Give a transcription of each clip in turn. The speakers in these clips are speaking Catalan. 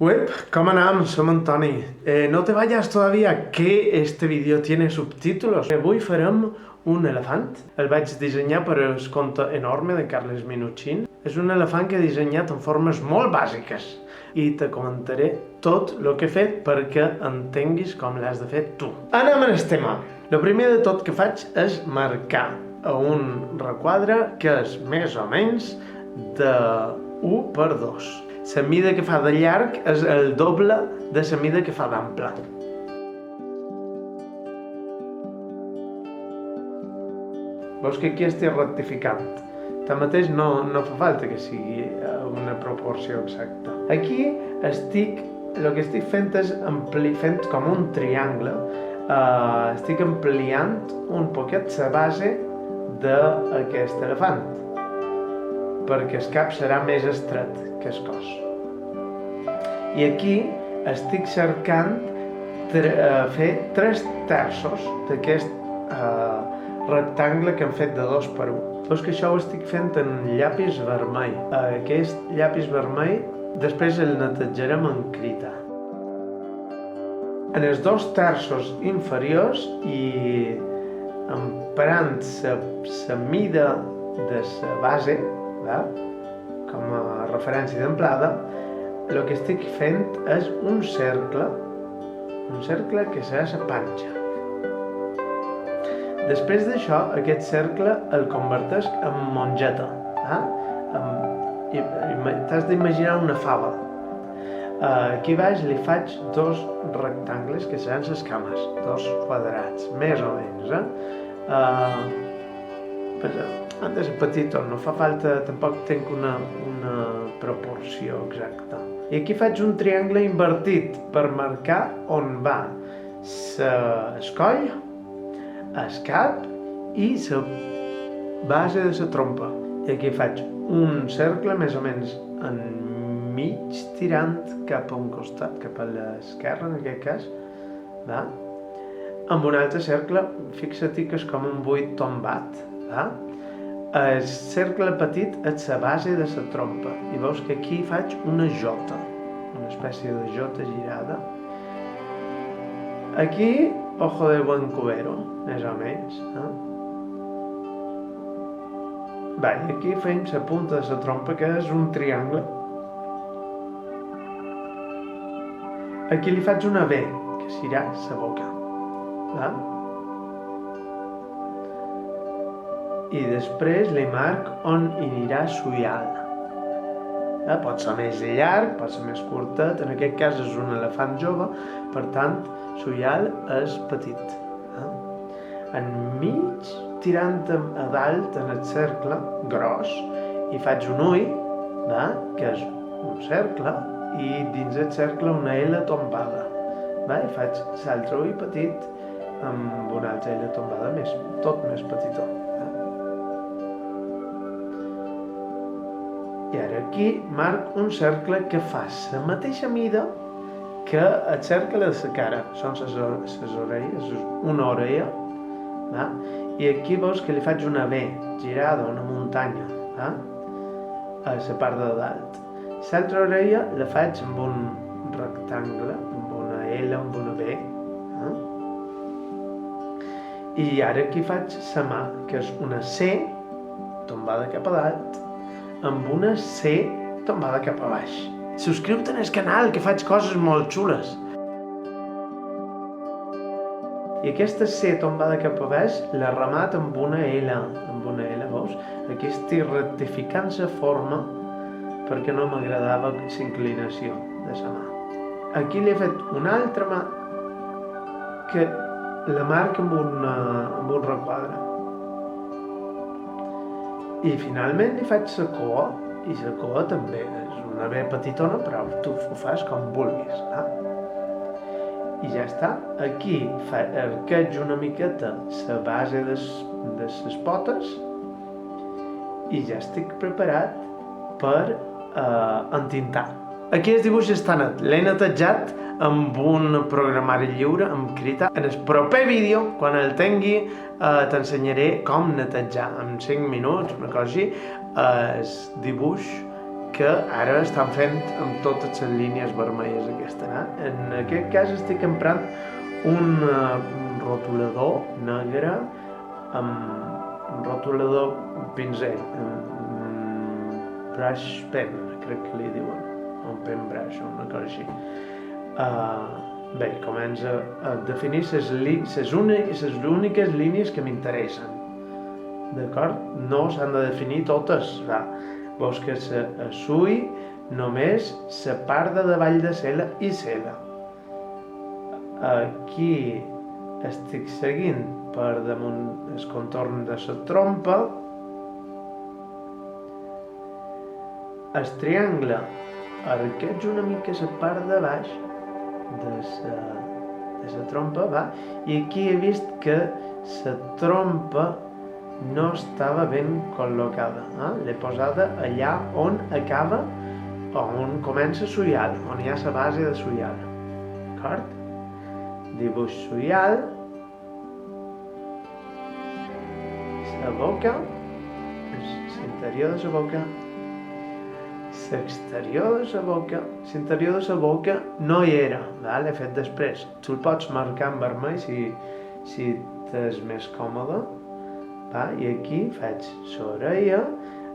Web, ¿cómo andamos? Som Antoni. No te vayas todavía, que este vídeo tiene subtítulos. Avui farem un elefant. El vaig dissenyar per el conte enorme de Carles Minuchin. És un elefant que he dissenyat en formes molt bàsiques i te comentaré tot el que he fet perquè entenguis com l'has de fer tu. Anem al tema. El primer de tot que faig és marcar a un requadre que és més o menys de 1 per 2. La mida que fa de llarg és el doble de la mida que fa d'ample. Veus que aquí estic rectificant. Tanmateix no fa falta que sigui una proporció exacta. Aquí el que estic fent és fent com un triangle. Estic ampliant un poquet la base d'aquest elefant, perquè el cap serà més estret que el cos. I aquí estic cercant fer 3 terços d'aquest rectangle que hem fet de 2 per 1. Veus que això ho estic fent en llapis vermell. Aquest llapis vermell després el netejarem en crita. En els 2 terços inferiors i emprant la mida de la base, com a referència d'amplada, el que estic fent és un cercle que serà la panxa. Després d'això, aquest cercle el converteix en mongeta. T'has d'imaginar una fava. Aquí baix li faig 2 rectangles que seran les cames, 2 quadrats, més o menys. Han de ser petitons, no fa falta, tampoc tinc una proporció exacta. I aquí faig un triangle invertit per marcar on va el coll, el cap i la base de la trompa. I aquí faig un cercle més o menys enmig tirant cap a un costat, cap a l'esquerra en aquest cas, amb un altre cercle, fixa-t'hi que és com un buit tombat. El cercle petit és la base de la trompa i veus que aquí faig una jota, una espècie de jota girada. Aquí, ojo de buen cubero, més o menys. I aquí fem la punta de la trompa, que és un triangle. Aquí li faig una V, que serà la boca. I després li marc on hi anirà l'ullal. Pot ser més llarg, pot ser més curtet, en aquest cas és un elefant jove, per tant, l'ullal és petit. Enmig, tirant a dalt en el cercle gros, hi faig un ull, que és un cercle, i dins el cercle una L tombada. I faig l'altre ull petit amb una altra L tombada, tot més petitó. I ara aquí marc un cercle que fa la mateixa mida que el cercle de la cara. Són les orelles, una orella. I aquí veus que li faig una V girada, una muntanya, a la part de dalt. L'altra orella la faig amb un rectangle, amb una L, amb una V. I ara aquí faig la mà, que és una C tombada cap a dalt, amb una C tombada cap a baix. Subscriu-te al canal, que faig coses molt xules. I aquesta C tombada cap a baix la remat amb una L, veus? Aquí estic rectificant la forma perquè no m'agradava la inclinació de la mà. Aquí li he fet una altra mà que la marca amb un requadre. I finalment li faig la cua, i la cua també és una V petitona, però tu ho fas com vulguis. I ja està. Aquí arqueig una miqueta la base de les potes i ja estic preparat per entintar. Aquí el dibuix està net. L'he netejat amb un programari lliure, amb Krita. En el proper vídeo, quan el tingui, t'ensenyaré com netejar en 5 minuts, una cosa així, el dibuix que ara estan fent amb totes les línies vermelles aquesta. En aquest cas estic emprant un rotulador negre amb un rotulador pinzell, brush pen, crec que li diuen, un pen brush o una cosa així. Bé, comença a definir les úniques línies que m'interessen. D'acord? No s'han de definir totes. Veus que s'ull només la part de davall de cella i cella. Aquí estic seguint per damunt el contorn de la trompa. El triangle arqueig una mica la part de baix de la trompa, i aquí he vist que la trompa no estava ben col·locada. L'he posada allà on acaba, on comença l'ullal, on hi ha la base de l'ullal. D'acord? Dibuix l'ullal, la boca, l'interior de la boca, l'exterior de la boca. L'interior de la boca no hi era, l'he fet després. Tu el pots marcar en vermell si t'és més còmode. I aquí faig l'orella.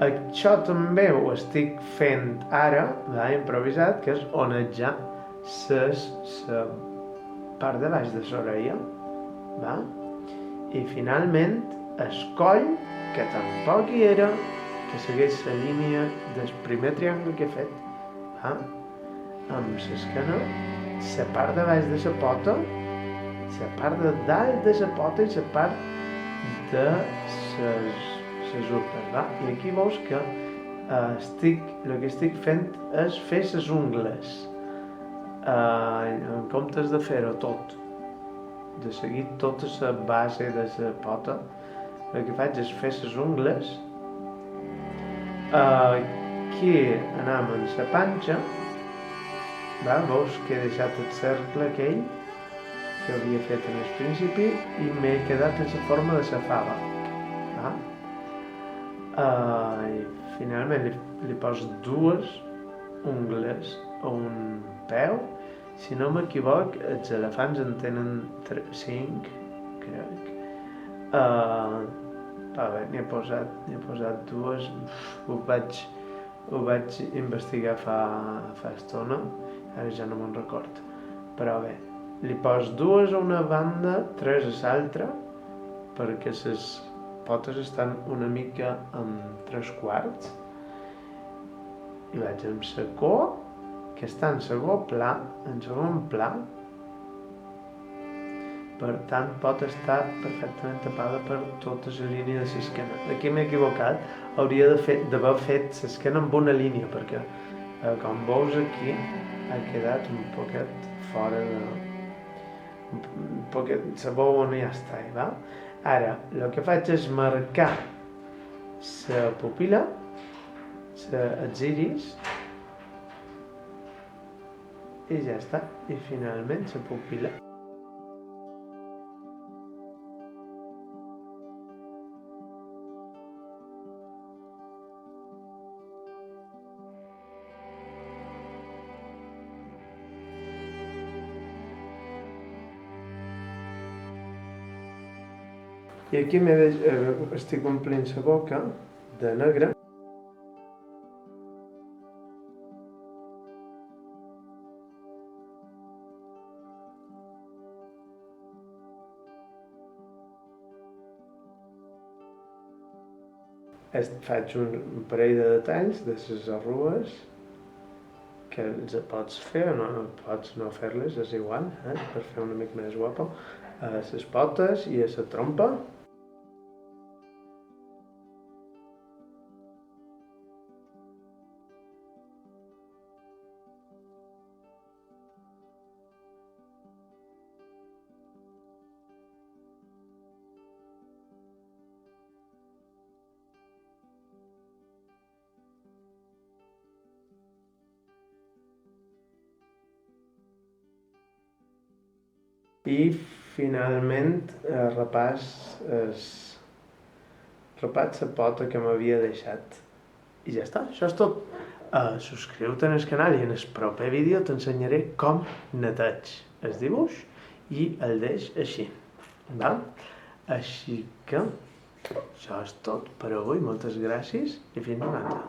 Això també ho estic fent ara, improvisat, que és onejar la part de baix de l'orella. I finalment el coll, que tampoc hi era, que segueix la línia del primer triangle que he fet, amb l'esquena, la part de baix de la pota, la part de dalt de la pota i la part de les urpes. I aquí veus que el que estic fent és fer les ungles, en comptes de fer-ho tot, de seguir tota la base de la pota. El que faig és fer les ungles. Aquí anem amb la panxa. Veus que he deixat el cercle aquell que havia fet en el principi i m'he quedat en la forma de la fava. I finalment li poso dues ungles a un peu. Si no m'equivoc, els elefants en tenen 5, crec. N'hi he posat dues. Ho vaig investigar fa estona, ara ja no me'n record. Però bé, li poso dues a una banda, 3 a l'altra, perquè les potes estan una mica en 3/4. I vaig amb la cua, que està en segon pla, per tant pot estar perfectament tapada per totes les línies de l'esquena. Aquí m'he equivocat, hauria d'haver fet l'esquena amb una línia, perquè com veus aquí ha quedat un poquet fora de... sabeu on ja està. Ara, el que faig és marcar la pupil·la, els iris, i ja està. I finalment la pupil·la. I aquí estic omplint la boca de negre. Faig un parell de detalls de les arrugues, que els pots fer o no pots no fer-les, és igual, per fer una mica més guapo, a les potes i a la trompa. I finalment rapaig la pota que m'havia deixat. I ja està, això és tot. Subscriu-te al canal i en el proper vídeo t'ensenyaré com neteig el dibuix i el deix així. Val? Així que això és tot per avui. Moltes gràcies i fins demà.